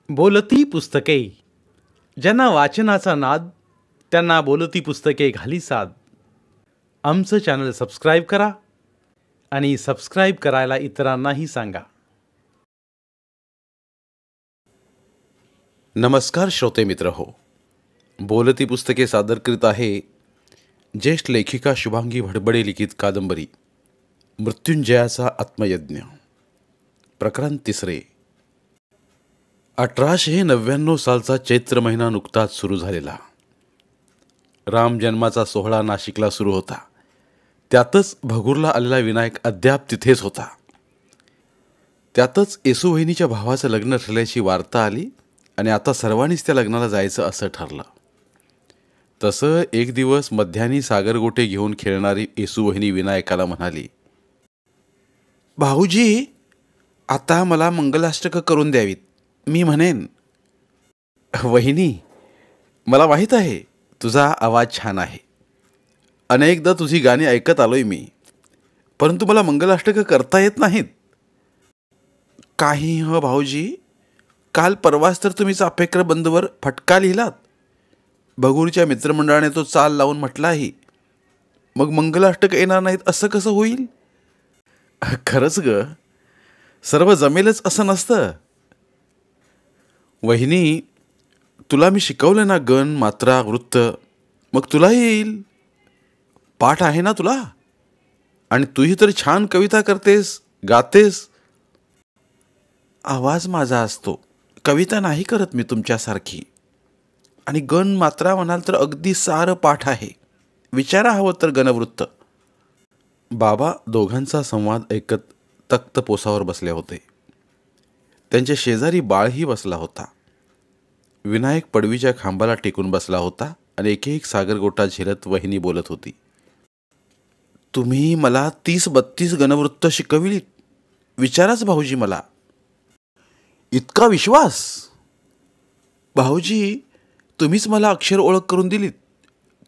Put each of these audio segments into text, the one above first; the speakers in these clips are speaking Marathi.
बोलती पुस्तके. ज्यांना वाचनाचा नाद त्यांना बोलती पुस्तके घाली साद. आमचं चॅनल सबस्क्राईब करा आणि सबस्क्राईब करायला इतरांनाही सांगा. नमस्कार श्रोते मित्र हो. बोलती पुस्तके सादर करीत आहे ज्येष्ठ लेखिका शुभांगी भडबडे लिखित कादंबरी मृत्युंजयाचा आत्मयज्ञ. प्रकरण 3. 1899 सालचा चैत्र महिना नुकताच सुरू झालेला. राम जन्माचा सोहळा नाशिकला सुरू होता. त्यातच भगूरला आलेला विनायक अद्याप तिथेच होता. त्यातच येसू वहिनीच्या भावाचं लग्न ठरल्याची वार्ता आली आणि आता सर्वांनीच त्या लग्नाला जायचं असं ठरलं. तसं एक दिवस मध्यानी सागरगोटे घेऊन खेळणारी येसू वहिनी विनायकाला म्हणाली, भाऊजी, आता मला मंगलाष्टकं करून द्यावीत. मी म्हणेन. वहिनी, मला माहीत आहे तुझा आवाज छान आहे. अनेकदा तुझी गाणी ऐकत आलोय मी, परंतु मला मंगलाष्टकं करता येत नाहीत. काही भाऊजी, काल परवाच तर तुम्ही चाफेकर बंदवर फटका लिहिलात. भगूरच्या मित्रमंडळाने तो चाल लावून म्हटलाही. मग मंगलाष्टक येणार नाहीत असं कसं होईल? खरंच ग, सर्व जमेलच असं नसतं. वहिनी, तुला मी शिकवलं ना गण, मात्रा, वृत्त, मग तुला येईल. पाठ आहे ना तुला, आणि तूही तर छान कविता करतेस, गातेस. आवाज माझा असतो, कविता नाही करत मी तुमच्यासारखी. आणि गण मात्रा म्हणाल तर अगदी सारं पाठ आहे. विचारा हवं तर गणवृत्त. बाबा दोघांचा संवाद ऐकत तख्त पोसावर बसले होते. त्यांच्या शेजारी बाळही बसला होता. विनायक पडवीच्या खांबाला टेकून बसला होता आणि एक सागरगोटा झेलत वहिनी बोलत होती. तुम्ही मला 30-32 गणवृत्त शिकविलीत. विचाराच भाऊजी मला. इतका विश्वास? भाऊजी, तुम्हीच मला अक्षर ओळख करून दिलीत.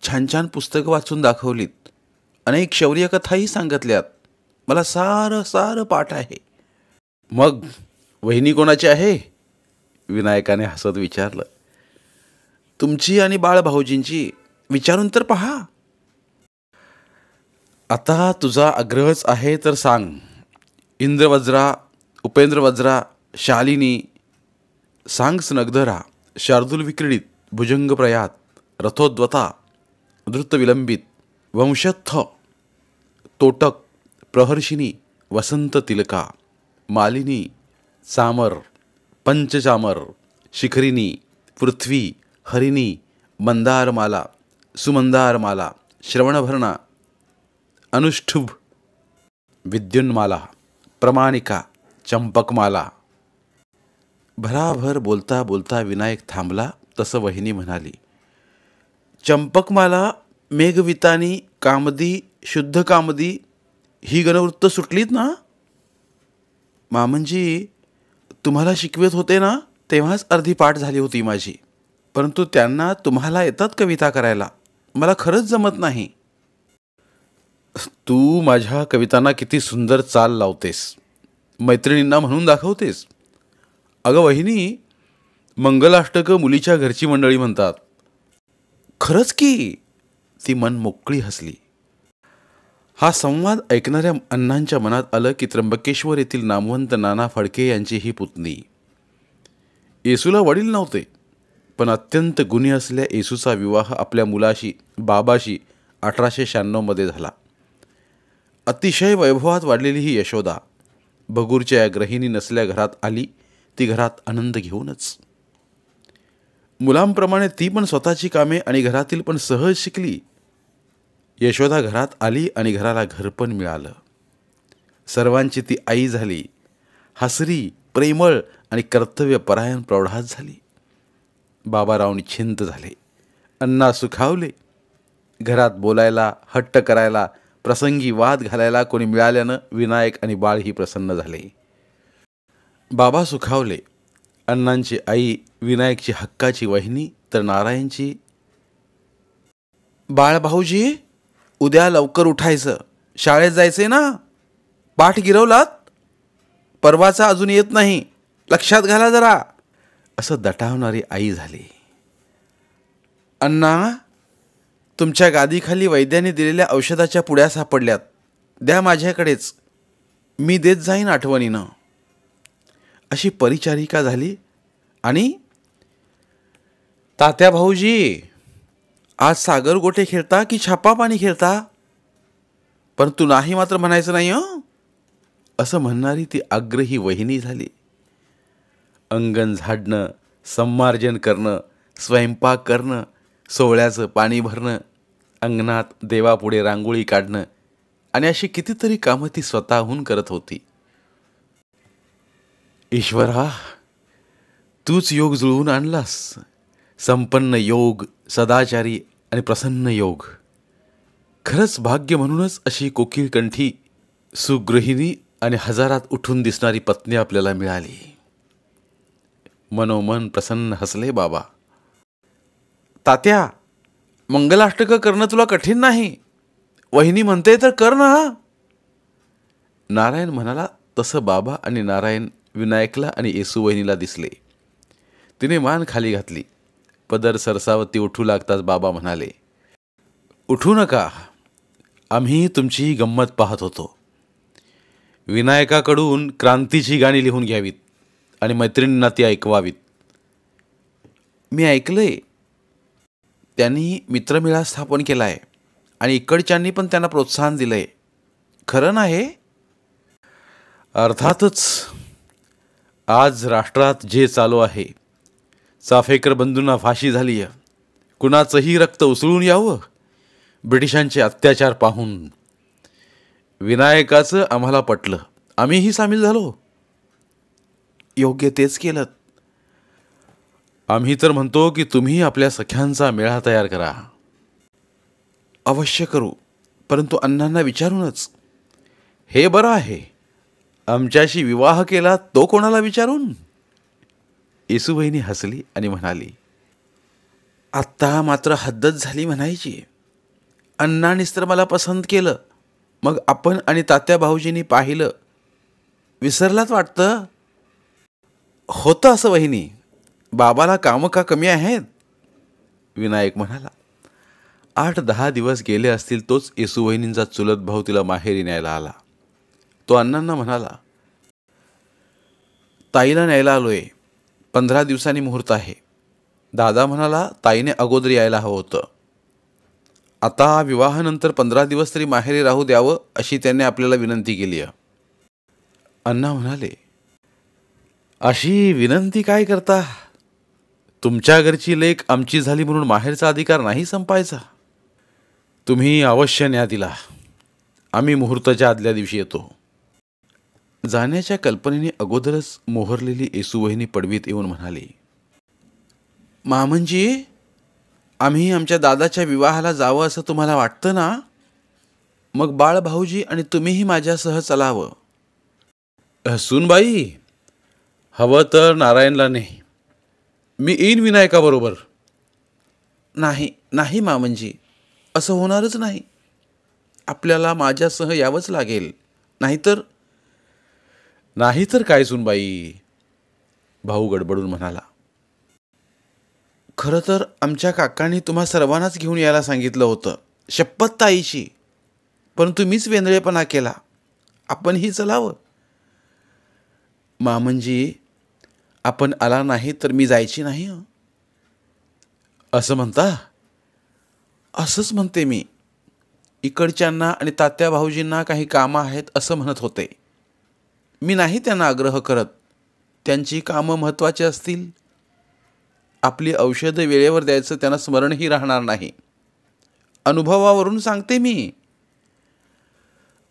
छान छान पुस्तकं वाचून दाखवलीत. अनेक शौर्य कथाही सांगितल्यात. मला सारं पाठ आहे. मग वहिनी कोणाची आहे? विनायकाने हसत विचारलं. तुमची आणि बाळ भाऊजींची. विचारून तर पहा. आता तुझा आग्रहच आहे तर सांग. इंद्रवज्रा, उपेंद्रवज्रा, शालिनी, सांग स्नग्धरा, शार्दूल विक्रीडित, भुजंगप्रयात, रथोद्वता, धृतविलंबित, वंशस्थ, तोटक, प्रहर्षिणी, वसंत तिलका, मालिनी, चामर, पंचचामर, शिखरिणी, पृथ्वी, हरिणी, मंदारमाला, सुमंदारमाला, श्रवणभरणा, अनुष्ठुभ, विद्युन्माला, प्रमाणिका, चंपकमाला. भराभर बोलता बोलता विनायक थांबला. तसं वहिनी म्हणाली, चंपकमाला, मेघवितानी, कामदी, शुद्ध कामदी ही गणवृत्त सुटलीत ना? मामनजी तुम्हाला शिकवत होते ना, तेव्हाच अर्धी पाठ झाली होती माझी. परंतु त्यांना तुम्हाला येतात कविता करायला. मला खरंच जमत नाही. तू माझ्या कवितांना किती सुंदर चाल लावतेस, मैत्रिणींना म्हणून दाखवतेस. अगं वहिनी, मंगलाष्टकं मुलीच्या घरची मंडळी म्हणतात. खरंच की? ती मन मोकळी हसली. हा संवाद ऐकणाऱ्या अण्णांच्या मनात आलं की त्र्यंबकेश्वर येथील नामवंत नाना फडके यांची ही पुतणी. येसूला वडील नव्हते, पण अत्यंत गुणी असलेल्या येसूचा विवाह आपल्या मुलाशी, बाबाशी 1896 झाला. अतिशय वैभवात वाढलेली ही यशोदा भगूरच्या या गृहिणी नसल्या घरात आली. ती घरात आनंद घेऊनच. मुलांप्रमाणे ती पण स्वतःची कामे आणि घरातील पण सहज शिकली. यशोदा घरात आली आणि घराला घर पण मिळालं. सर्वांची ती आई झाली. हसरी, प्रेमळ आणि कर्तव्यपरायण प्रौढात झाली. बाबाराव निश्चिंत झाले. अण्णा सुखावले. घरात बोलायला, हट्ट करायला, प्रसंगी वाद घालायला कोणी मिळाल्यानं विनायक आणि बाळही प्रसन्न झाले. बाबा सुखावले. अण्णांची आई, विनायकची हक्काची वहिनी, तर नारायणची. बाळ भाऊजी, उद्या लवकर उठायचं, शाळेत जायचंय ना? पाठ गिरवलात? परवाचा अजून येत नाही, लक्षात घाला जरा. असं दटावणारी आई झाली. अण्णा, तुमच्या गादीखाली वैद्याने दिलेल्या औषधाच्या पुड्या सापडल्यात, द्या माझ्याकडेच, मी देत जाईन आठवणीनं, अशी परिचारिका झाली. आणि तात्या भाऊजी, आज सागर गोटे खेळता की छापा पाणी खेळता, पण तू नाही मात्र म्हणायचं नाही हं, असं म्हणणारी ती आग्रही वहिनी झाली. अंगण झाडणं, संमार्जन करणं, स्वयंपाक करणं, सोवळ्याचं पाणी भरणं, अंगणात देवापुढे रांगोळी काढणं आणि अशी कितीतरी कामं ती स्वतःहून करत होती. ईश्वरा, तूच योग जुळवून आणलास, संपन्न योग, सदाचारी आणि प्रसन्न योग. खरंच भाग्य म्हणूनच अशी कोकिळ कंठी, सुगृहिणी आणि हजारात उठून दिसणारी पत्नी आपल्याला मिळाली. मनोमन प्रसन्न हसले बाबा. तात्या, मंगलाष्टकं करणं तुला कठीण नाही, वहिनी म्हणते तर कर ना. नारायण म्हणाला तसं बाबा आणि नारायण विनायकला आणि येसू वहिनीला दिसले. तिने मान खाली घातली. पदर सरसावती उठू लागताच बाबा म्हणाले, उठू नका, आम्ही तुमची गंमत पाहत होतो. विनायकाकडून क्रांतीची गाणी लिहून घ्यावीत आणि मैत्रिणींना ती ऐकवावीत. मी ऐकलंय, त्यांनी मित्रमेळा स्थापन केला आहे आणि इकडच्यांनी पण त्यांना प्रोत्साहन दिलंय, खरं ना हे? अर्थातच. आज राष्ट्रात जे चालू आहे, चाफेकर बंधूंना फाशी झाली आहे, कुणाचंही रक्त उसळून यावं ब्रिटिशांचे अत्याचार पाहून. विनायकाचं आम्हाला पटलं, आम्हीही सामील झालो. योग्य तेच केलं. आम्ही तर म्हणतो की तुम्ही आपल्या सख्यांचा मेळा तयार करा. अवश्य करू, परंतु अण्णांना विचारूनच. हे बरं आहे, आमच्याशी विवाह केला तो कोणाला विचारून? येसूबहिणी हसली आणि म्हणाली, आत्ता मात्र हद्दच झाली म्हणायची. अण्णांनीच तर मला पसंत केलं, मग आपण आणि तात्या भाऊजींनी पाहिलं, विसरलाच वाटतं. होतं असं वहिनी, बाबाला कामं का कमी आहेत? विनायक म्हणाला. 8-10 दिवस गेले असतील तोच येसूवहिनींचा चुलत भाऊ तिला माहेरी न्यायला आला. तो अण्णांना म्हणाला, ताईला न्यायला आलोय, 15 दिवसांनी मुहूर्त आहे. दादा म्हणाला ताईने अगोदर यायला हवं होतं. आता विवाहानंतर 15 दिवस तरी माहेरी राहू द्यावं अशी त्याने आपल्याला विनंती केली आहे. अण्णा म्हणाले, अशी विनंती काय करता? तुमच्या घरची लेक आमची झाली म्हणून माहेरचा अधिकार नाही संपायचा. तुम्ही अवश्य न्या तिला, आम्ही मुहूर्ताच्या आदल्या दिवशी येतो. जाण्याच्या कल्पनेने अगोदरच मोहरलेली येसूवहिनी पडवीत येऊन म्हणाली, मामनजी, आम्ही आमच्या दादाच्या विवाहाला जावं असं तुम्हाला वाटतं ना? मग बाळ भाऊजी आणि तुम्हीही माझ्यासह चलावं. सुनबाई, हवं तर नारायणला नाही, मी येईन विनायकाबरोबर. नाही नाही मामनजी, असं होणारच नाही. आपल्याला माझ्यासह यावंच लागेल, नाहीतर. नाहीतर काय सुनबाई? भाऊ गडबडून म्हणाला. खरं तर आमच्या काकांनी तुम्हा सर्वांनाच घेऊन यायला सांगितलं होतं, शपथ ताईची, परंतु मीच वेंदळेपणा केला. आपणही चलावं. मामनजी, आपण आला नाही तर मी जायची नाही. असं म्हणता? असंच म्हणते मी. इकडच्यांना आणि तात्या भाऊजींना काही कामं आहेत असं म्हणत होते. मी नाही त्यांना आग्रह करत, त्यांची कामं महत्त्वाची असतील. आपली औषधं वेळेवर द्यायचं त्यांना स्मरणही राहणार नाही. अनुभवावरून सांगते मी.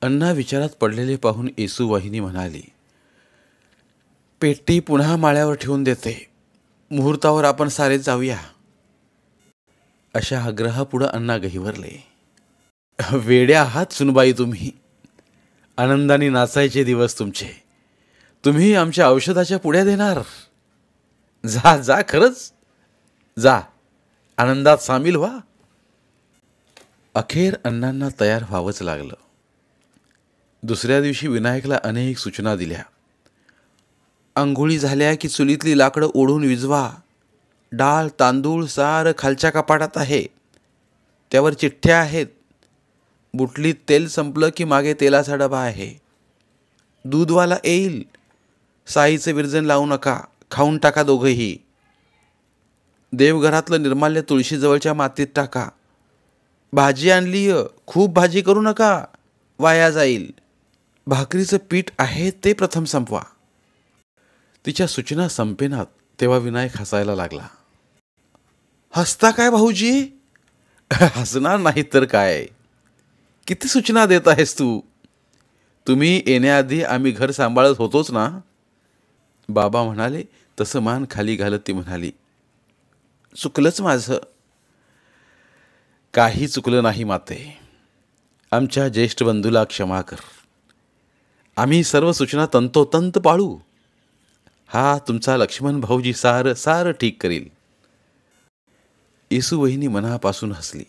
अण्णा विचारात पडलेले पाहून येसूवाहिनी म्हणाली, पेटी पुन्हा माळ्यावर ठेवून देते, मुहूर्तावर आपण सारेच जाऊया. अशा आग्रहापुढं अण्णा गहिवरले. वेड्या आहात सुनबाई तुम्ही. आनंदाने नाचायचे दिवस तुमचे. तुम्ही आमच्या औषधाच्या पुड्या देणार? जा जा, खरंच जा, आनंदात सामील व्हा. अखेर अण्णांना तयार व्हावंच लागलं. दुसऱ्या दिवशी विनायकला अनेक सूचना दिल्या. अंघोळी झाल्या की चुलीतली लाकडं ओढून विझवा. डाळ तांदूळ सारं खालच्या कपाटात आहे. त्यावर चिठ्ठ्या आहेत. बुटलीत तेल संपलं की मागे तेलाचा डबा आहे. दूधवाला येईल. साईचं विरजन लावू नका. खाऊन टाका दोघंही. देवघरातलं निर्माल्य तुळशीजवळच्या मातीत टाका. भाजी आणलीय. खूप भाजी करू नका. वाया जाईल. भाकरीचं पीठ आहे ते प्रथम संपवा. तिच्या सूचना संपेनात तेव्हा विनायक हसायला लागला. हसता काय भाऊजी? हसणार नाही तर काय. किती सूचना देत आहेस तू? तुम्ही येण्याआधी आम्ही घर सांभाळत होतोच ना. बाबा म्हणाले. तसं मान खाली घालत ती म्हणाली, चुकलंच माझं. काही चुकलं नाही माते. आमच्या ज्येष्ठ बंधूला क्षमा कर. आम्ही सर्व सूचना तंतोतंत पाळू. हा तुमचा लक्ष्मण भाऊजी सारं सारं ठीक करील. येसू वहिनी मनापासून हसली.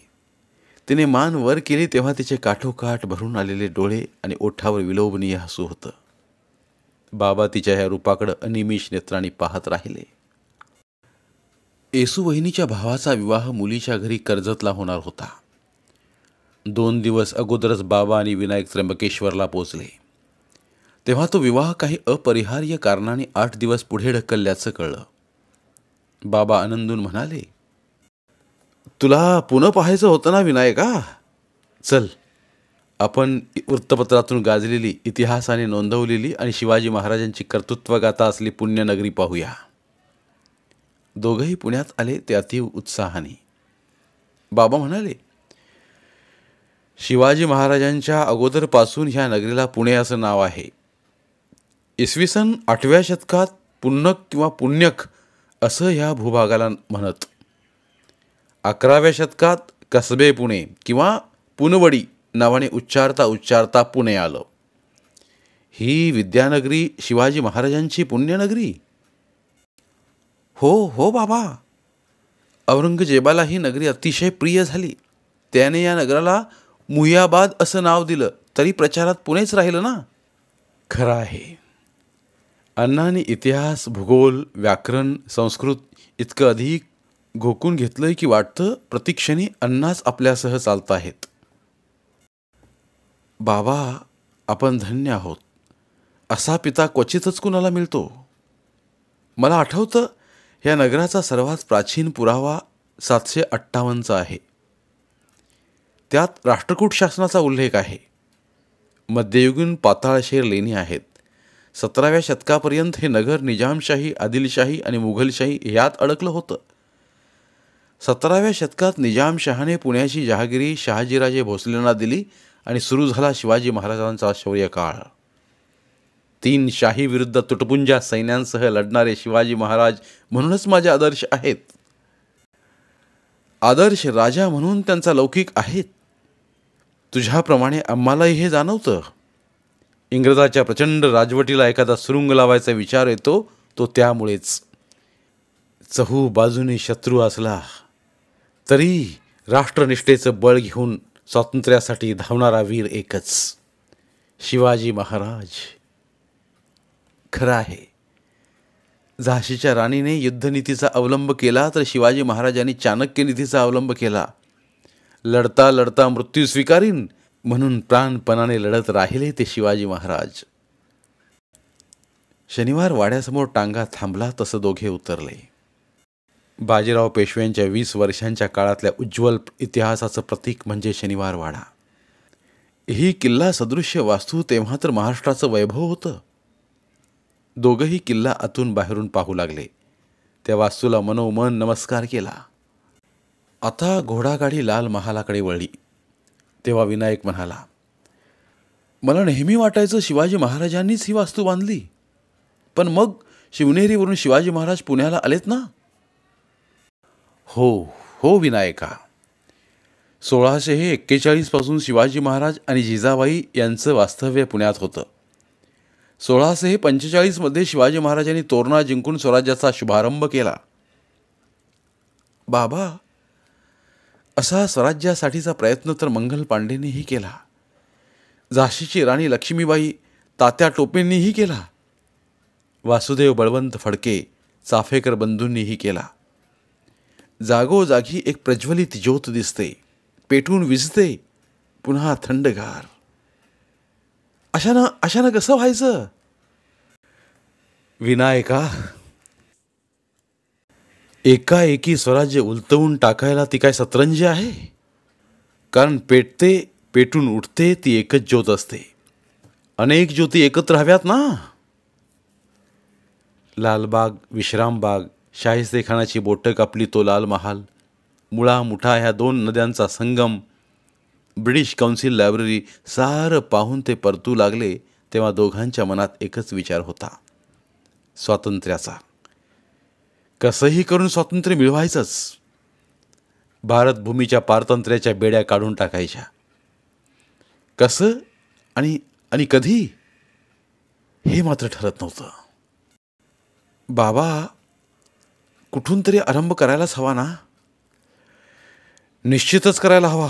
तिने मान वर केली तेव्हा तिचे काठोकाठ भरून आलेले डोळे आणि ओठावर विलोभनीय हसू होतं. बाबा तिच्या ह्या रूपाकडं अनिमिष नेत्रांनी पाहत राहिले. येसू वहिनीच्या भावाचा विवाह मुलीच्या घरी कर्जतला होणार होता. 2 दिवस अगोदरच बाबा आणि विनायक त्र्यंबकेश्वरला पोचले. तेव्हा तो विवाह काही अपरिहार्य कारणाने 8 दिवस पुढे ढकलल्याचं कळलं. बाबा आनंदून म्हणाले, तुला पुन्हा पाहायचं होतं ना विनायका. चल आपण वृत्तपत्रातून गाजलेली, इतिहासाने नोंदवलेली आणि शिवाजी महाराजांची कर्तृत्वगाथा असली पुण्यनगरी पाहूया. दोघंही पुण्यात आले ते अतीव उत्साहाने. बाबा म्हणाले, शिवाजी महाराजांच्या अगोदरपासून ह्या नगरीला पुणे असं नाव आहे. इसवी सन 8व्या शतकात पुन्नक किंवा पुण्यक असं ह्या भूभागाला म्हणत. 11व्या शतकात कसबे पुणे किंवा पुनवडी नावाने उच्चारता उच्चारता पुणे आलं. ही विद्यानगरी शिवाजी महाराजांची पुण्यनगरी. हो हो बाबा. औरंगजेबाला ही नगरी अतिशय प्रिय झाली. त्याने या नगराला मुहियाबाद असं नाव दिलं तरी प्रचारात पुणेच राहिलं ना. खरं आहे. अण्णांनी इतिहास भूगोल व्याकरण संस्कृत इतकं अधिक घोकून घेतलंय की वाटतं प्रतिक्षणी अण्णाच आपल्यासह चालत आहेत. बाबा आपण धन्य आहोत. असा पिता क्वचितच कुणाला मिळतो. मला आठवतं या नगराचा सर्वात प्राचीन पुरावा 758चा आहे. त्यात राष्ट्रकूट शासनाचा उल्लेख आहे. मध्ययुगीन पाताळशेर लेणी आहेत. 17व्या शतकापर्यंत हे नगर निजामशाही आदिलशाही आणि मुघलशाही यात अडकलं होतं. 17व्या शतकात निजामशहाने पुण्याची जहागिरी शहाजीराजे भोसलेंना दिली आणि सुरू झाला शिवाजी महाराजांचा शौर्यकाळ. 3 शाही विरुद्ध तुटपुंजा सैन्यांसह लढणारे शिवाजी महाराज म्हणूनच माझे आदर्श आहेत. आदर्श राजा म्हणून त्यांचा लौकिक आहेत. तुझ्याप्रमाणे आम्हालाही हे जाणवतं. इंग्रजाच्या प्रचंड राजवटीला एखादा सुरुंग लावायचा विचार येतो तो त्यामुळेच. चहू बाजूने शत्रू असला तरी राष्ट्रनिष्ठेचं बळ घेऊन स्वातंत्र्यासाठी धावणारा वीर एकच, शिवाजी महाराज. खरं आहे. झाशीच्या राणीने युद्धनीतीचा अवलंब केला तर शिवाजी महाराजांनी चाणक्य नीतीचा अवलंब केला. लढता लढता मृत्यू स्वीकारीन म्हणून प्राणपणाने लढत राहिले ते शिवाजी महाराज. शनिवार वाड्यासमोर टांगा थांबला तसं दोघे उतरले. बाजीराव पेशव्यांच्या 20 वर्षांच्या काळातल्या उज्ज्वल इतिहासाचं प्रतीक म्हणजे शनिवार वाडा. ही किल्ला सदृश्य वास्तू तेव्हा तर महाराष्ट्राचं वैभव होतं. दोघंही किल्ला आतून बाहेरून पाहू लागले. त्या वास्तूला मनोमन नमस्कार केला. आता घोडागाडी लाल महालाकडे वळली तेव्हा विनायक म्हणाला, मला नेहमी वाटायचं शिवाजी महाराजांनीच ही वास्तू बांधली. पण मग शिवनेरीवरून शिवाजी महाराज पुण्याला आलेत ना. हो हो विनायका. 1641 पासून शिवाजी महाराज आणि जिजाबाई यांचं वास्तव्य पुण्यात होतं. 1645 मध्ये शिवाजी महाराजांनी तोरणा जिंकून स्वराज्याचा शुभारंभ केला. बाबा असा स्वराज्यासाठीचा प्रयत्न तर मंगल पांडेंनीही केला. झाशीची राणी लक्ष्मीबाई तात्या टोपेंनीही केला. वासुदेव बळवंत फडके चाफेकर बंधूंनीही केला. जागोजागी एक प्रज्वलित ज्योत दिसते, पेटून विझते, पुन्हा थंडगार. अशानं कसं व्हायचं? विनायका, एकाएकी स्वराज्य उलटवून टाकायला ती काय सतरंजी आहे? कारण पेटते, पेटून उठते ती एकच ज्योत असते. अनेक ज्योती एकत्र हव्यात ना. लालबाग, विश्रामबाग, शाहिस्तेखानाची बोटं कापली तो लाल महाल, मुळा मुठा ह्या 2 नद्यांचा संगम, ब्रिटिश काउन्सिल लायब्ररी सारं पाहून ते परतू लागले तेव्हा दोघांच्या मनात एकच विचार होता, स्वातंत्र्याचा. कसंही करून स्वातंत्र्य मिळवायचंच. भारतभूमीच्या पारतंत्र्याच्या बेड्या काढून टाकायच्या. कसं आणि कधी हे मात्र ठरत नव्हतं. बाबा, कुठून तरी आरंभ करायलाच हवा ना. निश्चितच करायला हवा,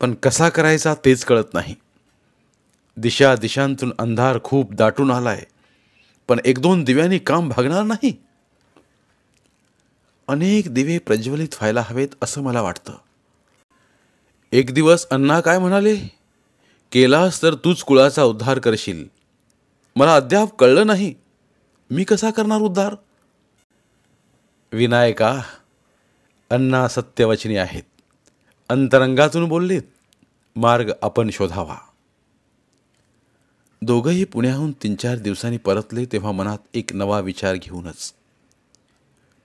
पण कसा करायचा तेच कळत नाही. दिशांतून अंधार खूप दाटून आलाय, पण 1-2 दिव्यांनी काम भागणार नाही. अनेक दिवे प्रज्वलित व्हायला हवेत असं मला वाटतं. एक दिवस अण्णा काय म्हणाले, केलास तर तूच कुळाचा उद्धार करशील. मला अद्याप कळलं नाही, मी कसा करणार उद्धार? विनायका, अण्णा सत्यवचनी आहेत. अंतरंगातून बोललेत, मार्ग आपण शोधावा. दोघंही पुण्याहून 3-4 दिवसांनी परतले तेव्हा मनात एक नवा विचार घेऊनच.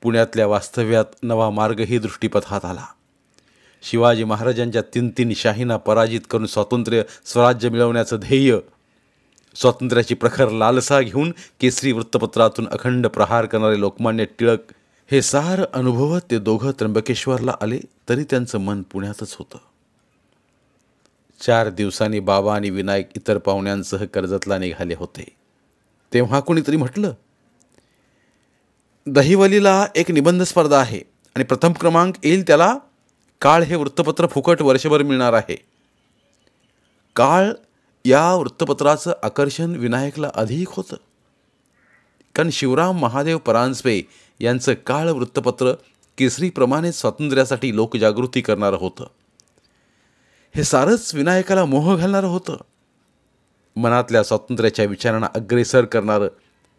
पुण्यातल्या वास्तव्यात नवा मार्गही दृष्टीपथात आला. शिवाजी महाराजांच्या 3 शाहींना पराजित करून स्वातंत्र्य स्वराज्य मिळवण्याचं ध्येय, स्वातंत्र्याची प्रखर लालसा घेऊन केसरी वृत्तपत्रातून अखंड प्रहार करणारे लोकमान्य टिळक, हे सारं अनुभवत ते दोघं त्र्यंबकेश्वरला आले तरी त्यांचं मन पुण्यातच होतं. 4 दिवसांनी बाबा आणि विनायक इतर पाहुण्यांसह कर्जतला निघाले होते. तेव्हा कोणीतरी म्हटलं, दहिवलीला एक निबंध स्पर्धा आहे आणि प्रथम क्रमांक येईल त्याला काळ हे वृत्तपत्र फुकट वर्षभर मिळणार आहे. काळ या वृत्तपत्राचं आकर्षण विनायकला अधिक होतं, कारण शिवराम महादेव परांजपे यांचं काळ वृत्तपत्र केसरीप्रमाणे स्वातंत्र्यासाठी लोकजागृती करणारं होतं. हे सारंच विनायकाला मोह घालणारं होतं. मनातल्या स्वातंत्र्याच्या विचारांना अग्रेसर करणारं,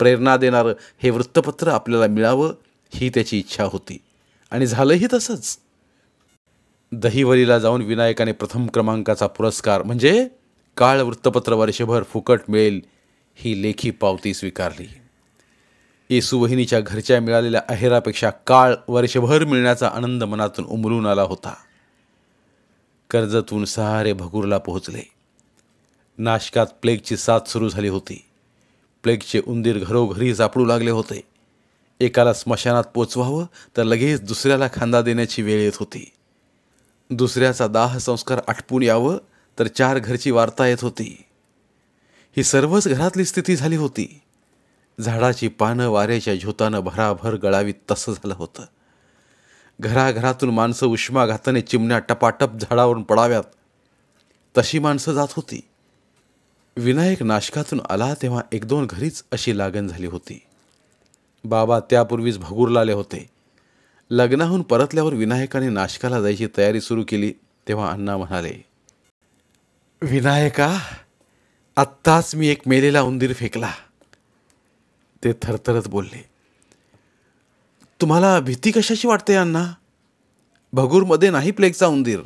प्रेरणा देणारं हे वृत्तपत्र आपल्याला मिळावं ही त्याची इच्छा होती आणि झालंही तसंच. दहिवलीला जाऊन विनायकाने प्रथम क्रमांकाचा पुरस्कार म्हणजे काळ वृत्तपत्र वर्षभर फुकट मिळेल ही लेखी पावती स्वीकारली. येसूवहिनीच्या घरच्या मिळालेल्या अहेरापेक्षा काळ वर्षभर मिळण्याचा आनंद मनातून उमलून आला होता. कर्जतहून सारे भगूरला पोहोचले. नाशकात प्लेगची साथ सुरू झाली होती. प्लेगचे उंदीर घरोघरी सापडू लागले होते. एकाला स्मशानात पोचवावं तर लगेच दुसऱ्याला खांदा देण्याची वेळ येत होती. दुसऱ्याचा दाह संस्कार आटपून यावं तर 4 घरची वार्ता येत होती. ही सर्वच घरातली स्थिती झाली होती. झाडाची पानं वाऱ्याच्या झोतानं भराभर गळावीत तसं झालं होतं. घराघरातून माणसं उष्माघाताने चिमण्या टपाटप झाडावरून पडाव्यात तशी माणसं जात होती. विनायक नाशकातून आला तेव्हा 1-2 घरीच अशी लागण झाली होती. बाबा त्यापूर्वीच भगूरला आले होते. लग्नाहून परतल्यावर विनायकाने नाशकाला जायची तयारी सुरू केली तेव्हा अण्णा म्हणाले, विनायका, आत्ताच मी एक मेलेला उंदीर फेकला. ते थरथरत बोलले, तुम्हाला भीती कशाची वाटते अण्णा? भगूरमध्ये नाही प्लेगचा उंदीर.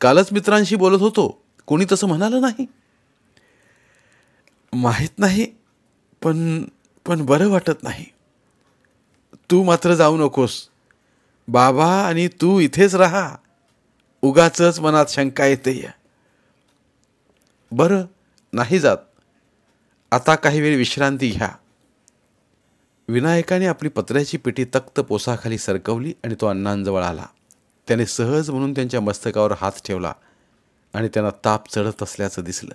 कालच मित्रांशी बोलत होतो, कोणी तसं म्हणालं नाही. माहीत नाही, पण बरं वाटत नाही. तू मात्र जाऊ नकोस. बाबा आणि तू इथेच राहा. उगाचच मनात शंका येते. बरं, नाही जात. आता काही वेळ विश्रांती घ्या. विनायकाने आपली पत्र्याची पेटी तक्त पोसाखाली सरकवली आणि तो अण्णांजवळ आला. त्याने सहज म्हणून त्यांच्या मस्तकावर हात ठेवला आणि त्यांना ताप चढत असल्याचं दिसलं.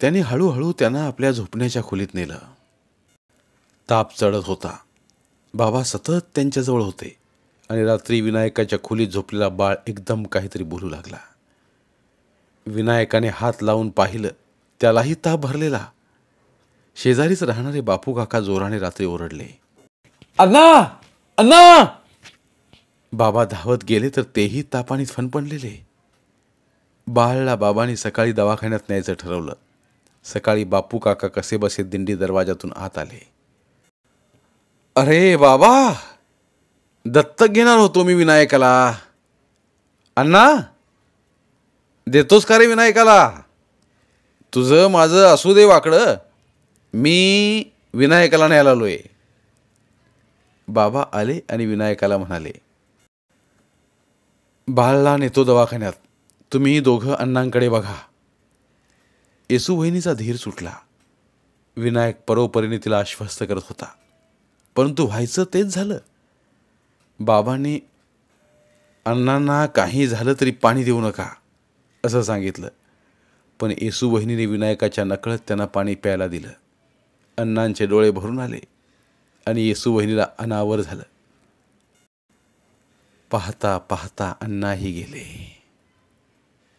त्याने हळूहळू त्यांना आपल्या झोपण्याच्या खोलीत नेलं. ताप चढत होता. बाबा सतत त्यांच्याजवळ होते आणि रात्री विनायकाच्या खोलीत झोपलेला बाळ एकदम काहीतरी बोलू लागला. विनायकाने हात लावून पाहिलं, त्यालाही ताप भरलेला. शेजारीच राहणारे बापू काका जोराने रात्री ओरडले, अण्णा अण्णा. बाबा धावत गेले तर तेही तापाने फणफणलेले. बाळला बाबांनी सकाळी दवाखान्यात न्यायचं ठरवलं. सकाळी बापू काका कसे बसे दिंडी दरवाजातून आत आले. अरे बाबा, दत्तक घेणार होतो मी विनायकाला. अण्णा, देतोस का रे विनायकाला? तुझं माझं असू दे वाकडं, मी विनायकाला न्यायला आलोय. बाबा आले आणि विनायकाला म्हणाले, बाळला नेतो दवाखान्यात, तुम्ही दोघं अण्णांकडे बघा. येसू वहिनीचा धीर सुटला. विनायक परोपरीने तिला आश्वस्त करत होता, परंतु व्हायचं तेच झालं. बाबांनी अण्णांना काही झालं तरी पाणी देऊ नका असं सांगितलं, पण येसू वहिनीने विनायकाच्या नकळत त्यांना पाणी प्यायला दिलं. अण्णांचे डोळे भरून आले आणि येसू वहिनीला अनावर झालं. पाहता पाहता अण्णाही गेले.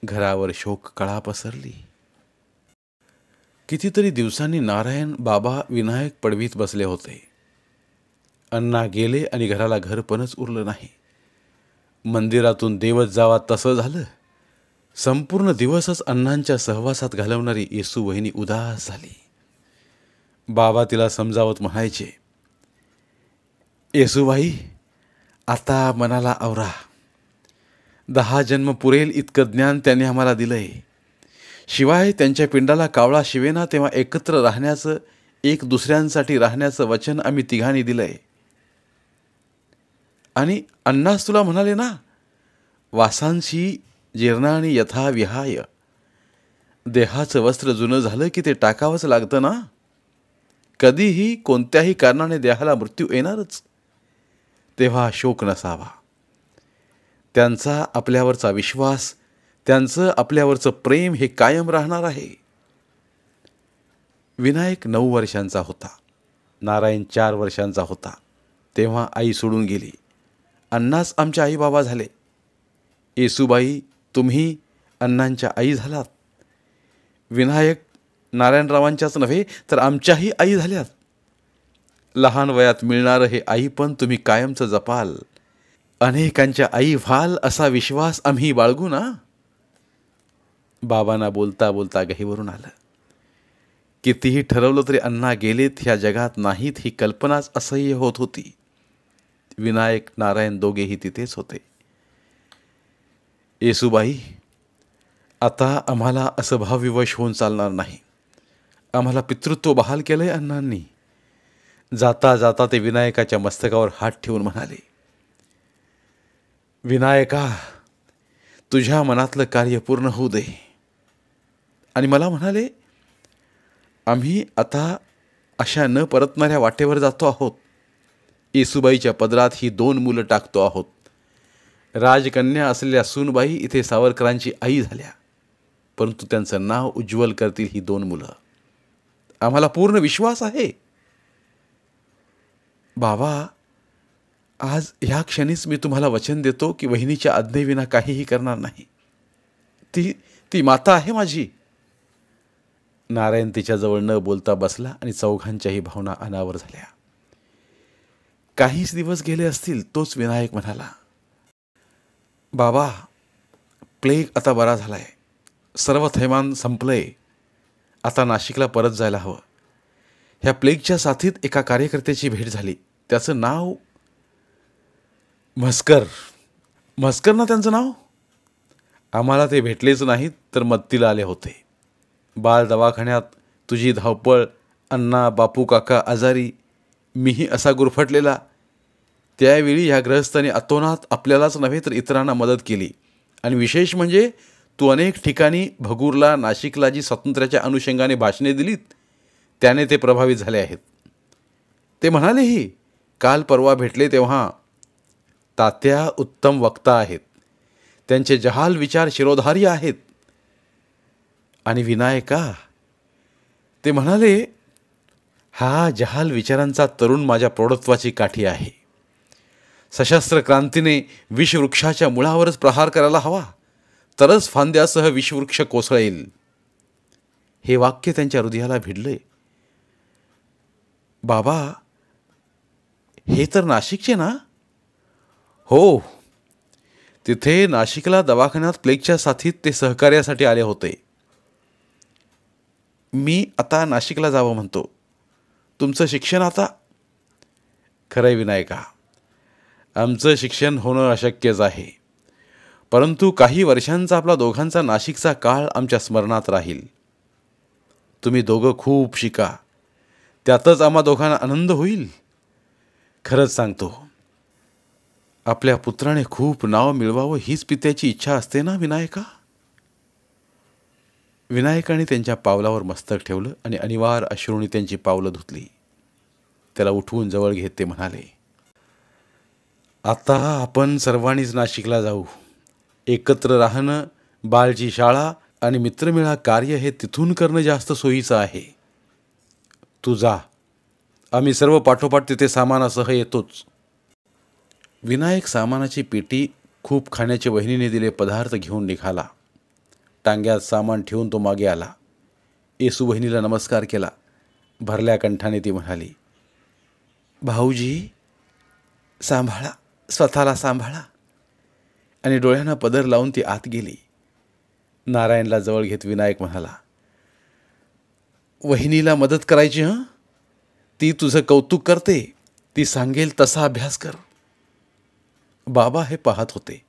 घरावर शोक कळा पसरली. कितीतरी दिवसांनी नारायण, बाबा, विनायक पडवीत बसले होते. अण्णा गेले आणि घराला घरपणच उरलं नाही. मंदिरातून देवच जावा तसं झालं. संपूर्ण दिवसच अण्णांच्या सहवासात घालवणारी येसू वहिनी उदास झाली. बाबा तिला समजावत म्हणायचे, येसूबाई, आता मनाला आवरा. 10 जन्म पुरेल इतकं ज्ञान त्यांनी आम्हाला दिलंय. शिवाय त्यांच्या पिंडाला कावळा शिवेना तेव्हा एकत्र राहण्याचं, एक दुसऱ्यांसाठी राहण्याचं वचन आम्ही तिघांनी दिलंय. आणि अण्णाच तुला म्हणाले ना, वासांशी जीर्णानी यथा विहाय. देहाचं वस्त्र जुनं झालं की ते टाकावंच लागतं ना. कधीही कोणत्याही कारणाने देहाला मृत्यू येणारच. तेव्हा शोक नसावा. त्यांचा आपल्यावरचा विश्वास, त्यांचं आपल्यावरचं प्रेम हे कायम राहणार आहे. विनायक 9 वर्षांचा होता. नारायण 4 वर्षांचा होता तेव्हा आई सोडून गेली. अण्णाच आमच्या आई बाबा झाले. येसूबाई, तुम्ही अण्णांच्या आई झालात. विनायक नारायणरावांच्याच नव्हे तर आमच्याही आई झाल्यात. लहान वयात मिळणारं हे आई पण तुम्ही कायमचं जपाल. अनेकांच्या आई व्हाल असा विश्वास आम्ही बाळगू ना. बाबांना बोलता बोलता गहीवरून आलं. कितीही ठरवलं तरी अण्णा गेलेत, ह्या जगात नाहीत ही कल्पनाच असह्य होत होती. विनायक, नारायण दोघेही तिथेच होते. येसूबाई, आता आम्हाला असं भावविवश होऊन चालणार नाही. आम्हाला पितृत्व बहाल केलंय अण्णांनी. जाता जाता ते विनायकाच्या मस्तकावर हात ठेवून म्हणाले, विनायका, तुझ्या मनातलं कार्य पूर्ण होऊ दे. आणि मला म्हणाले, आम्ही आता अशा न परतणाऱ्या वाटेवर जातो आहोत. येसूबाईच्या पदरात ही 2 मुलं टाकतो आहोत. राजकन्या असलेल्या सूनबाई इथे सावरकरांची आई झाल्या, परंतु त्यांचं नाव उज्ज्वल करतील ही 2 मुलं. आम्हाला पूर्ण विश्वास आहे. बाबा, आज ह्या क्षणीच मी तुम्हाला वचन देतो की वहिनीच्या आज्ञेविना काहीही करणार नाही. ती माता आहे माझी. नारायण तिच्याजवळ न बोलता बसला आणि चौघांच्याही भावना अनावर झाल्या. काहीच दिवस गेले असतील, तोच विनायक म्हणाला, बाबा, प्लेग आता बरा झालाय. सर्व थैमान संपलंय. आता नाशिकला परत जायला हवं. ह्या प्लेगच्या साथीत एका कार्यकर्त्याची भेट झाली. त्याचं नाव म्हस्कर ना त्यांचं नाव. आम्हाला ते भेटलेच नाहीत तर मदतीला आले होते. बाळ दवाखान्यात, तुझी धावपळ, अण्णा, बापू काका आजारी, मीही असा गुरफटलेला. त्यावेळी ह्या गृहस्थांनी अतोनात आपल्यालाच नव्हे तर इतरांना मदत केली. आणि विशेष म्हणजे तू अनेक ठिकाणी भगूरला, नाशिकला जी स्वातंत्र्याच्या अनुषंगाने भाषणे दिलीत, त्याने ते प्रभावित झाले आहेत. ते म्हणालेही, काल परवा भेटले तेव्हा, तात्या उत्तम वक्ता आहेत. त्यांचे जहाल विचार शिरोधारी आहेत. आणि विनायका, ते म्हणाले, हा जहाल विचारांचा तरुण माझ्या प्रौढत्वाची काठी आहे. सशस्त्र क्रांतीने विषवृक्षाच्या मुळावरच प्रहार करायला हवा, तरच फांद्यासह विषवृक्ष कोसळेल. हे वाक्य त्यांच्या हृदयाला भिडले. बाबा, हे तर नाशिकचे ना? हो, तिथे नाशिकला दवाखान्यात प्लेगच्या साथीत ते सहकार्यासाठी आले होते. मी आता नाशिकला जावं म्हणतो. तुमचं शिक्षण आता? खरंय विनायका, आमचं शिक्षण होणं अशक्यच आहे. परंतु काही वर्षांचा आपला दोघांचा नाशिकचा काळ आमच्या स्मरणात राहील. तुम्ही दोघं खूप शिका, त्यातच आम्हा दोघांना आनंद होईल. खरंच सांगतो, आपल्या पुत्राने खूप नाव मिळवावं हीच पित्याची इच्छा असते ना विनायका? विनायकाने त्यांच्या पावलावर मस्तक ठेवलं आणि अनिवार्य अश्रूंनी त्यांची पावलं धुतली. त्याला उठवून जवळ घेत ते म्हणाले, आता आपण सर्वांनीच नाशिकला जाऊ. एकत्र राहणं, बाळची शाळा आणि मित्रमेळा कार्य हे तिथून करणं जास्त सोयीचं आहे. तू जा, आम्ही सर्व पाठोपाठ तिथे सामानासह येतोच. विनायक सामानाची पेटी, खूप खाण्याचे वहिनीने दिले पदार्थ घेऊन निघाला. टांग्यात सामान ठेवून तो मागे आला. येसू बहिणीला नमस्कार केला. भरल्या कंठाने ती म्हणाली, भाऊजी, सांभाळा, स्वतःला सांभाळा. आणि डोळ्यांना पदर लावून ती आत गेली. नारायणला जवळ घेत विनायक म्हणाला, वहिनीला मदत करायची हं? ती तुझं कौतुक करते, ती सांगेल तसा अभ्यास कर. बाबा हे पाहत होते.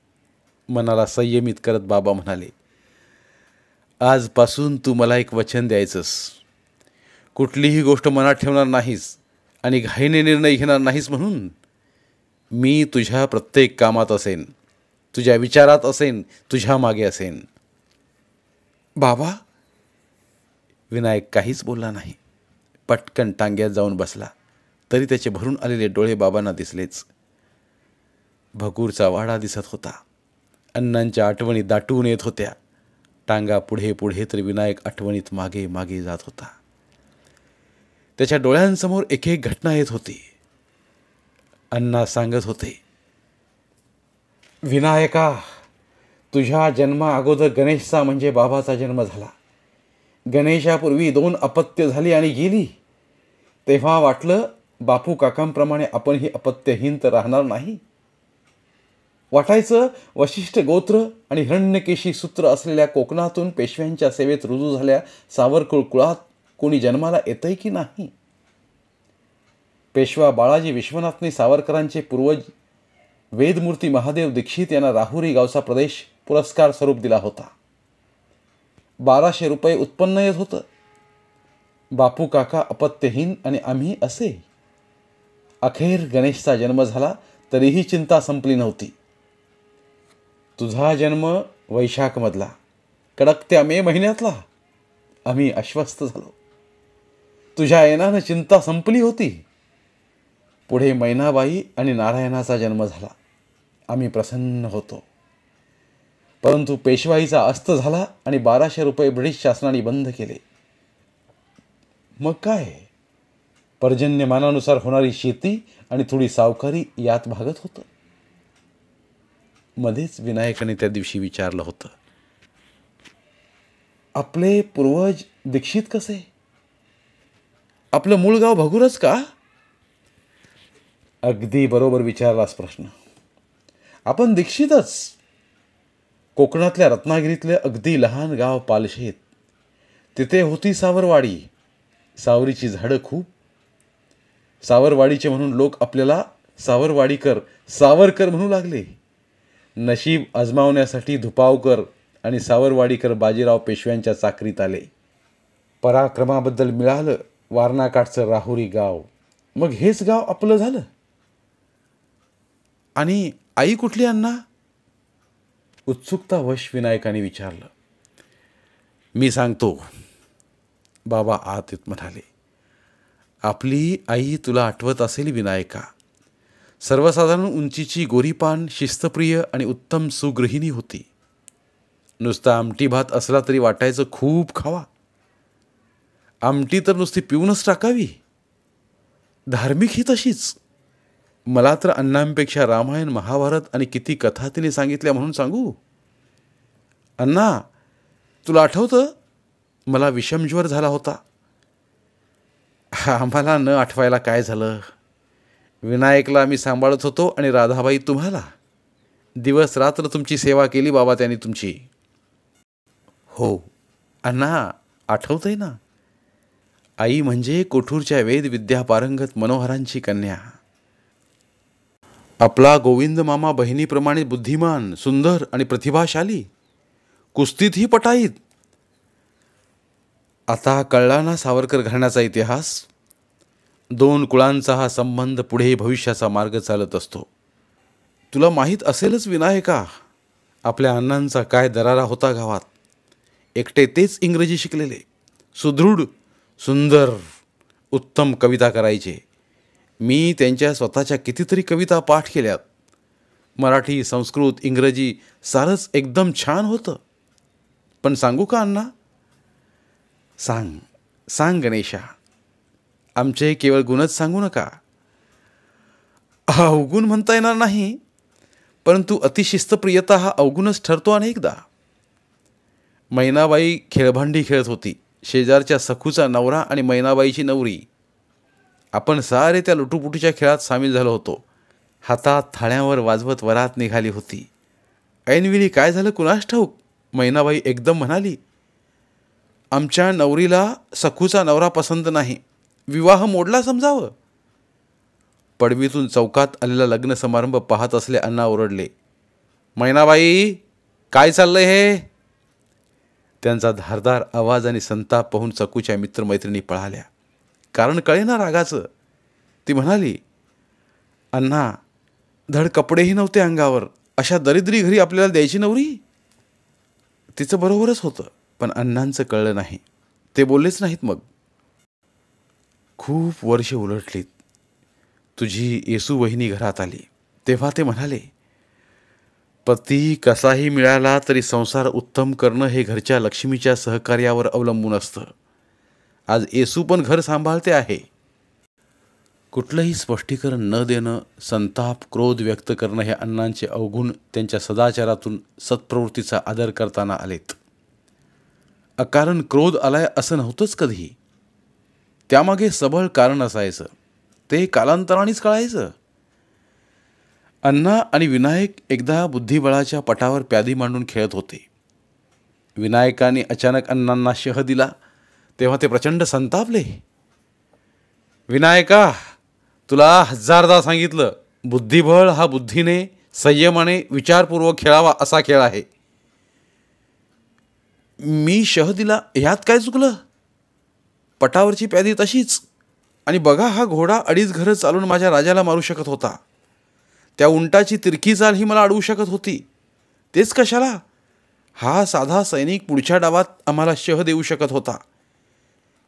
मनाला संयमित करत बाबा म्हणाले, आजपासून तू मला एक वचन द्यायचंस. कुठलीही गोष्ट मनात ठेवणार नाहीस आणि घाईने निर्णय घेणार नाहीस. म्हणून मी तुझ्या प्रत्येक कामात असेन, तुझ्या विचारात असेन, तुझ्या मागे असेन. बाबा? विनायक काहीच बोलला नाही. पटकन टांग्यात जाऊन बसला. तरी त्याचे भरून आलेले डोळे बाबांना दिसलेच. भगूरचा वाडा दिसत होता. अण्णांच्या आठवणी दाटून येत होत्या. टांगा पुढे पुढे तर विनायक आठवणीत मागे मागे जात होता. त्याच्या डोळ्यांसमोर एक एक घटना येत होती. अण्णा सांगत होते, विनायका, तुझ्या जन्मा अगोदर गणेशचा म्हणजे बाबाचा जन्म झाला. गणेशापूर्वी 2 अपत्य झाली आणि गेली. तेव्हा वाटलं बापू काकांप्रमाणे आपणही अपत्यहीन तर राहणार नाही. वाटायचं वशिष्ठ गोत्र आणि हिरण्यकेशी सूत्र असलेल्या कोकणातून पेशव्यांच्या सेवेत रुजू झाल्या सावरकुळ कुळात कोणी जन्माला येतंय की नाही. पेशवा बाळाजी विश्वनाथने सावरकरांचे पूर्वज वेदमूर्ती महादेव दीक्षित यांना राहुरी गावचा प्रदेश पुरस्कार स्वरूप दिला होता. 1200 रुपये उत्पन्न येत होतं. बापू काका अपत्यहीन आणि आम्ही असे. अखेर गणेशचा जन्म झाला तरीही चिंता संपली नव्हती. तुझा जन्म वैशाखमधला, कडकत्या मे महिन्यातला. आम्ही आश्वस्त झालो. तुझ्या येण्यानं चिंता संपली होती. पुढे मैनाबाई आणि नारायणाचा जन्म झाला. आम्ही प्रसन्न होतो. परंतु पेशवाईचा अस्त झाला आणि 1200 रुपये ब्रिटिश शासनाने बंद केले. मग काय, पर्जन्यमानानुसार होणारी शेती आणि थोडी सावकारी यात भागत होतं. मध्येच विनायकाने त्या दिवशी विचारलं होतं, आपले पूर्वज दीक्षित कसे? आपलं मूळ गाव भगूरच का? अगदी बरोबर विचारलास प्रश्न. आपण दीक्षितच. कोकणातल्या रत्नागिरीतले अगदी लहान गाव पालशेत. तिथे होती सावरवाडी. सावरीची झाडं खूप. सावरवाडीचे म्हणून लोक आपल्याला सावरवाडीकर, सावरकर म्हणू लागले. नशीब आजमावण्यासाठी धुपावकर आणि सावरवाडीकर बाजीराव पेशव्यांच्या चाकरीत आले. पराक्रमाबद्दल मिळालं वारणाकाठचं राहुरी गाव. मग हेच गाव आपलं झालं. आणि आई कुठली अण्णा? उत्सुकतावश विनायकाने विचारलं. मी सांगतो, बाबा आत येत म्हणाले. आपली आई तुला आठवत असेल विनायका. सर्वसाधारण उंचीची, गोरीपान, शिस्तप्रिय आणि उत्तम सुगृहिणी होती. नुसता आमटी भात असला तरी वाटायचं खूप खावा. आमटी तर नुसती पिऊनच टाकावी. धार्मिक ही तशीच. मला तर अण्णांपेक्षा रामायण, महाभारत आणि किती कथा तिने सांगितल्या म्हणून सांगू. अण्णा, तुला आठवतं मला विषमज्वर झाला होता. आम्हाला न आठवायला काय झालं? विनायकला मी सांभाळत होतो आणि राधाबाई तुम्हाला. दिवस रात्र तुमची सेवा केली बाबा त्यांनी तुमची. हो अण्णा, आठवतंय ना. आई म्हणजे कोठूरच्या वेद विद्या पारंगत मनोहरांची कन्या. आपला गोविंद मामा बहिणीप्रमाणे बुद्धिमान, सुंदर आणि प्रतिभाशाली. कुस्तीतही पटाईत. आता कळला ना सावरकर घराण्याचा इतिहास. 2 कुळांचा हा संबंध पुढे भविष्याचा मार्ग चालत असतो. तुला माहीत असेलच विनायका, आपल्या अण्णांचा काय दरारा होता गावात. एकटे तेच इंग्रजी शिकलेले, सुदृढ, सुंदर, उत्तम कविता करायचे. मी त्यांच्या स्वतःच्या कितीतरी कविता पाठ केल्यात. मराठी, संस्कृत, इंग्रजी सारंच एकदम छान होतं. पण सांगू का अण्णा? सांग सांग गणेशा. आमचे केवळ गुणच सांगू नका. अवगुण म्हणता येणार नाही, परंतु अतिशिस्तप्रियता हा अवगुणच ठरतो अनेकदा. मैनाबाई खेळभांडी खेळत होती. शेजारच्या सखूचा नवरा आणि मैनाबाईची नवरी. आपण सारे त्या लुटूपुटीच्या खेळात सामील झालो होतो. हातात थाळ्यावर वाजवत वरात निघाली होती. ऐनवेळी काय झालं कुणास ठाऊक, मैनाबाई एकदम म्हणाली, आमच्या नवरीला सखूचा नवरा पसंत नाही, विवाह मोडला समजावं. पडवीतून चौकात आलेला लग्न समारंभ पाहत असले अण्णा ओरडले, मैनाबाई काय चाललंय हे? त्यांचा धारदार आवाज आणि संताप पाहून सखूच्या मित्रमैत्रिणी पळाल्या. कारण कळे ना रागाचं. ती म्हणाली, अण्णा धड कपडेही नव्हते अंगावर, अशा दरिद्री घरी आपल्याला द्यायची नवरी? तिचं बरोबरच होतं, पण अण्णांचं कळलं नाही. ते बोललेच नाहीत. मग खूप वर्षे उलटलीत. तुझी येसू वहिनी घरात आली तेव्हा ते म्हणाले, पती कसाही मिळाला तरी संसार उत्तम करणं हे घरच्या लक्ष्मीच्या सहकार्यावर अवलंबून असतं. आज येसू पण घर सांभाळते आहे. कुठलंही स्पष्टीकरण न देणं, संताप, क्रोध व्यक्त करणं हे अण्णांचे अवगुण त्यांच्या सदाचारातून सत्प्रवृत्तीचा आदर करताना आलेत. अकारण क्रोध आलाय असं नव्हतंच कधी. त्यामागे सबळ कारण असायचं. ते कालांतरानेच कळायचं. अण्णा आणि विनायक एकदा बुद्धिबळाच्या पटावर प्यादी मांडून खेळत होते. विनायकाने अचानक अण्णांना शह दिला तेव्हा ते प्रचंड संतापले. विनायका, तुला 1000दा सांगितलं, बुद्धिबळ हा बुद्धीने, संयमाने, विचारपूर्वक खेळावा असा खेळ आहे. मी शह दिला ह्यात काय चुकलं? पटावरची प्यादी तशीच. आणि बघा, हा घोडा 2.5 घरं चालून माझ्या राजाला मारू शकत होता. त्या उंटाची तिरकी चाल ही मला अडवू शकत होती. तेच कशाला? हा साधा सैनिक पुढच्या डावात आम्हाला शह देऊ शकत होता.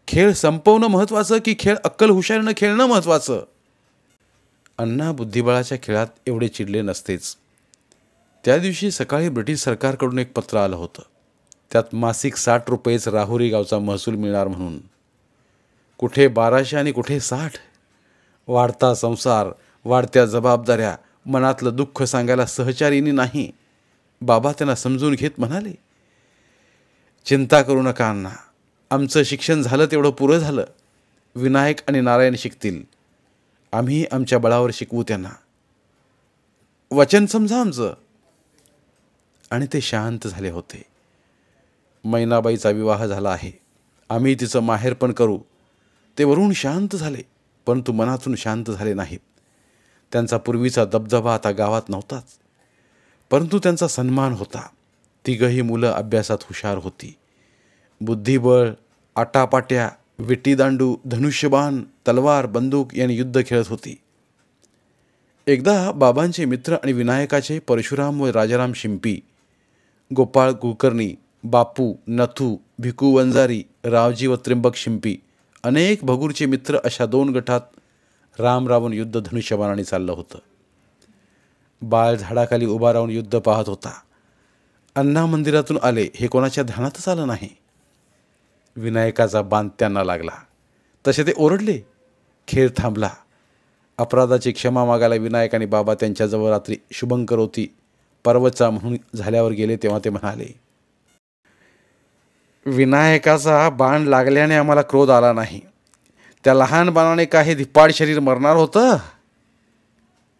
खेळ संपवणं महत्त्वाचं की खेळ अक्कल हुशारीनं खेळणं महत्त्वाचं? अण्णा बुद्धिबळाच्या खेळात एवढे चिडले नसतेच. त्या दिवशी सकाळी ब्रिटिश सरकारकडून एक पत्र आलं होतं. त्यात मासिक 60 रुपयेच राहुरी गावचा महसूल मिळणार म्हणून. कुठे 1200 आणि कुठे 60. वाढता संसार, वाढत्या जबाबदाऱ्या, मनातलं दुःख सांगायला सहचारीनी नाही. बाबा त्यांना समजून घेत म्हणाले, चिंता करू नका अण्णा, आमचं शिक्षण झालं तेवढं पुरं झालं. विनायक आणि नारायण शिकतील. आम्ही आमच्या बळावर शिकवू त्यांना. वचन समजा आमचं. आणि ते शांत झाले होते. मैनाबाईचा विवाह झाला आहे. आम्ही तिचं माहेर पण करू. ते वरून शांत झाले, परंतु मनातून शांत झाले नाहीत. त्यांचा पूर्वीचा दबदबा आता गावात नव्हताच, परंतु त्यांचा सन्मान होता. तिघही मुलं अभ्यासात हुशार होती. बुद्धिबळ, आटापाट्या, विटीदांडू, धनुष्यबाण, तलवार, बंदूक यांनी युद्ध खेळत होती. एकदा बाबांचे मित्र आणि विनायकाचे परशुराम व राजाराम शिंपी, गोपाळ कुलकर्णी, बापू, नथू, भिकू वंजारी, रावजी व त्र्यंबक शिंपी, अनेक भगूरचे मित्र अशा 2 गटात राम रावण युद्ध धनुष्यबाणाने चाललं होतं. बाळ झाडाखाली उभा राहून युद्ध पाहत होता. अण्णा मंदिरातून आले हे कोणाच्या ध्यानातच आलं नाही. विनायकाचा बाण त्यांना लागला. तसे ते ओरडले. खेळ थांबला. अपराधाची क्षमा मागायला विनायक आणि बाबा त्यांच्याजवळ रात्री शुभंकरोती पर्वचा म्हणून झाल्यावर गेले तेव्हा ते म्हणाले, विनायकाचा बाण लागल्याने आम्हाला क्रोध आला नाही. त्या लहानपणाने काय हे धिप्पाड शरीर मरणार होतं?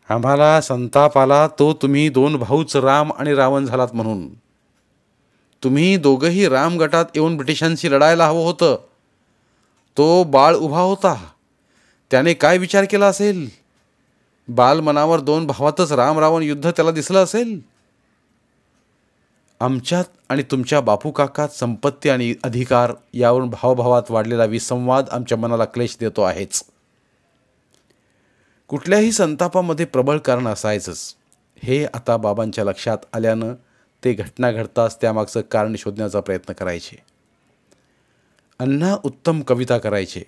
आम्हाला संताप आला तो तुम्ही 2 भाऊच राम आणि रावण झालात म्हणून. तुम्ही दोघंही राम गटात येऊन ब्रिटिशांशी लढायला हवं होतं. तो बाळ उभा होता, त्याने काय विचार केला असेल? बालमनावर 2 भावातच राम रावण युद्ध त्याला दिसलं असेल. आमच्यात आणि तुमच्या बापू काकात संपत्ती आणि अधिकार यावरून भावभावात वाढलेला विसंवाद आमच्या मनाला क्लेश देतो आहेच. कुठल्याही संतापामध्ये प्रबळ कारण असायचंच हे आता बाबांच्या लक्षात आल्यानं ते घटना घडताच त्यामागचं कारण शोधण्याचा प्रयत्न करायचे. अण्णा उत्तम कविता करायचे.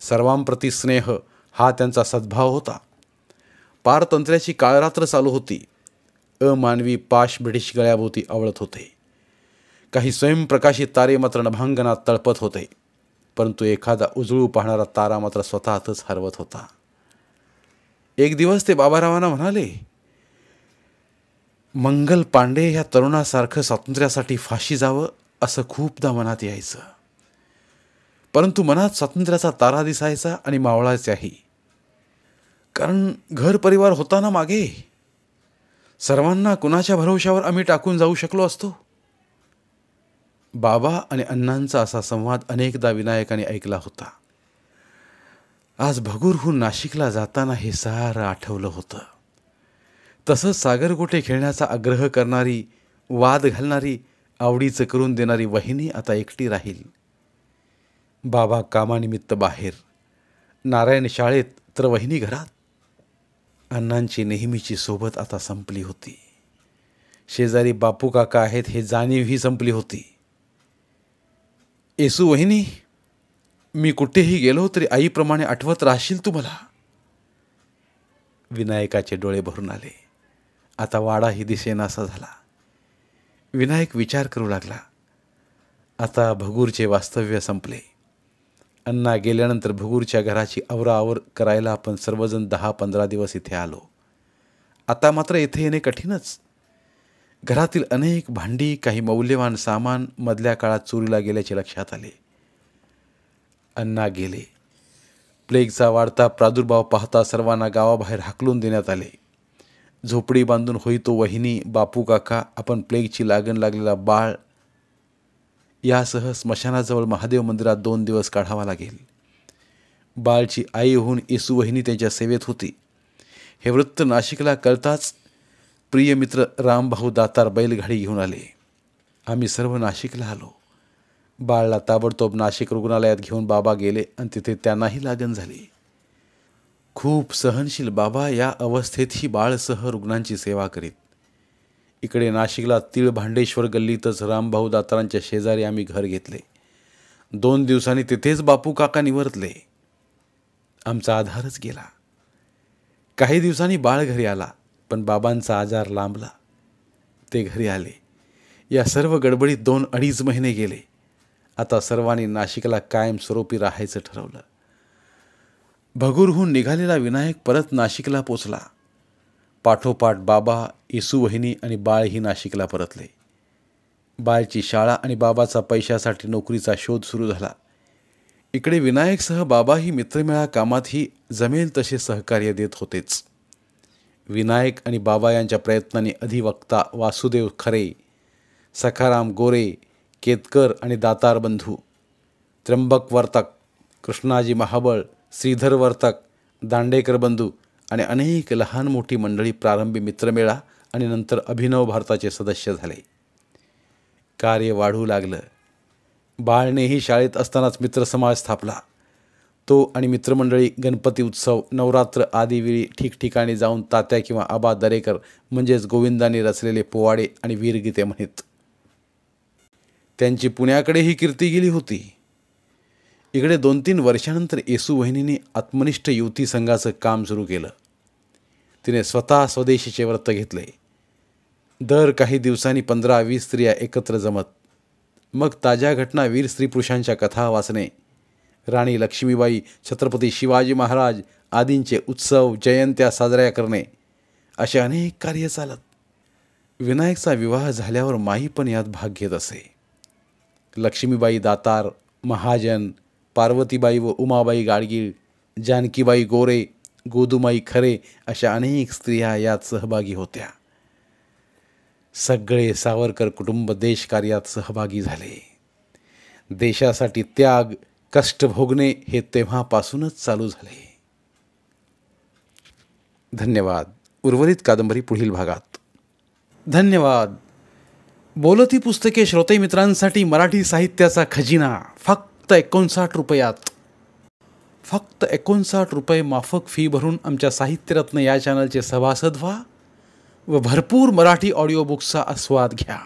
सर्वांप्रती स्नेह हा त्यांचा सद्भाव होता. पारतंत्र्याची काळरात्र चालू होती. अमानवी पाश ब्रिटिश गळ्याभोवती आवळत होते. काही स्वयंप्रकाशित तारे मात्र नभांगणात तळपत होते, परंतु एखादा उजळू पाहणारा तारा मात्र स्वतःतच हरवत होता. एक दिवस ते बाबारावांना म्हणाले, मंगल पांडे या तरुणासारखं स्वातंत्र्यासाठी फाशी जावं असं खूपदा मनात यायचं, परंतु मनात स्वातंत्र्याचा तारा दिसायचा आणि मावळायचाही. कारण घर परिवार होता ना मागे. सर्वांना कुणाच्या भरवशावर आम्ही टाकून जाऊ शकलो असतो. बाबा आणि अण्णांचा असा संवाद अनेकदा विनायकाने ऐकला होता. आज भगूरहून नाशिकला जाताना हे सारं आठवलं होतं. तसंच सागरगोटे खेळण्याचा आग्रह करणारी, वाद घालणारी, आवडीचं करून देणारी वहिनी आता एकटी राहील. बाबा कामानिमित्त बाहेर, नारायण शाळेत, तर वहिनी घरात. अण्णांची नेहमीची सोबत आता संपली होती. शेजारी बापू काका आहेत हे जाणीवही संपली होती. येसू वहिनी, मी कुठेही गेलो तरी आईप्रमाणे आठवत राहशील तू मला. विनायकाचे डोळे भरून आले. आता वाडाही दिसेनासा झाला. विनायक विचार करू लागला. आता भगूरचे वास्तव्य संपले. अण्णा गेल्यानंतर भगूरच्या घराची आवराआवर करायला आपण सर्वजण 10-15 दिवस इथे आलो. आता मात्र इथे येणे कठीणच. घरातील अनेक भांडी, काही मौल्यवान सामान मधल्या काळात चोरीला गेल्याचे लक्षात आले. अण्णा गेले. प्लेगचा वाढता प्रादुर्भाव पाहता सर्वांना गावाबाहेर हाकलून देण्यात आले. झोपडी बांधून होई तो वहिनी, बापू काका, आपण प्लेगची लागण लागलेला बाळ यासह स्मशानाजवळ महादेव मंदिरात 2 दिवस काढावा लागेल. बाळची आई होऊन येसू वहिनी त्यांच्या सेवेत होती. हे वृत्त नाशिकला कळताच प्रिय मित्र रामभाऊ दातार बैलगाडी घेऊन आले. आम्ही सर्व नाशिकला आलो. बाळला ताबडतोब नाशिक रुग्णालयात घेऊन बाबा गेले आणि तिथे त्यांनाही लागण झाली. खूप सहनशील बाबा या अवस्थेतही बाळसह रुग्णांची सेवा करीत. इकडे नाशिकला तीळ भांडेश्वर गल्लीतच रामभाऊ दातारांच्या शेजारी आम्ही घर घेतले. 2 दिवसांनी तिथेच बापू काका निवर्तले. आमचा आधारच गेला. काही दिवसांनी बाळ घरी आला, पण बाबांचा आजार लांबला. ते घरी आले. या सर्व गडबडीत 2-2.5 महिने गेले. आता सर्वांनी नाशिकला कायमस्वरूपी राहायचं ठरवलं. भगूरहून निघालेला विनायक परत नाशिकला पोचला. पाठोपाठ बाबा, येसू वहिनी आणि बाळही नाशिकला परतले. बाळची शाळा आणि बाबाचा पैशासाठी नोकरीचा शोध सुरू झाला. इकडे विनायकसह बाबाही मित्रमेळा कामातही जमेल तसे सहकार्य देत होतेच. विनायक आणि बाबा यांच्या प्रयत्नांनी अधिवक्ता वासुदेव खरे, सखाराम गोरे, केतकर आणि दातार बंधू, त्र्यंबक वर्तक, कृष्णाजी महाबळ, श्रीधर वर्तक, दांडेकर बंधू आणि अनेक लहान मोठी मंडळी प्रारंभी मित्रमेळा आणि नंतर अभिनव भारताचे सदस्य झाले. कार्य वाढू लागलं. बाळनेही शाळेत असतानाच मित्रसमाज स्थापला. तो आणि मित्रमंडळी गणपती उत्सव, नवरात्र आदी वेळी ठिकठिकाणी जाऊन तात्या किंवा आबा दरेकर म्हणजेच गोविंदांनी रचलेले पोवाडे आणि वीरगीते म्हणत. त्यांची पुण्याकडेही कीर्ती गेली होती. इकडे 2-3 वर्षानंतर येसू वहिनीने आत्मनिष्ठ युवती संघाचं काम सुरू केलं. तिने स्वतः स्वदेशीचे व्रत घेतले. दर काही दिवसांनी 15-20 स्त्रिया एकत्र जमत. मग ताज्या घटना, वीर स्त्री पुरुषांच्या कथा वाचणे, राणी लक्ष्मीबाई, छत्रपती शिवाजी महाराज आदींचे उत्सव, जयंत्या साजऱ्या करणे, असे अनेक कार्य चालत. विनायकचा विवाह झाल्यावर माई पण यात भाग घेत असे. लक्ष्मीबाई दातार, महाजन, पार्वतीबाई व उमाबाई गाडगीळ, जानकीबाई गोरे, गोदूमाई खरे अशा अनेक स्त्रिया यात सहभागी होत्या. सगळे सावरकर कुटुंब देशकार्यात सहभागी झाले. देशासाठी त्याग, कष्ट भोगणे हे तेव्हापासूनच चालू झाले. धन्यवाद. उर्वरित कादंबरी पुढील भागात. धन्यवाद. बोलती पुस्तके श्रोते मित्रांसाठी मराठी साहित्याचा खजिना फक्त 59 रुपयात. फक्त 59 रुपये माफक फी भरून आमच्या साहित्यरत्न या चॅनलचे सभासद व्हा व भरपूर मराठी ऑडिओ बुक्सचा आस्वाद घ्या.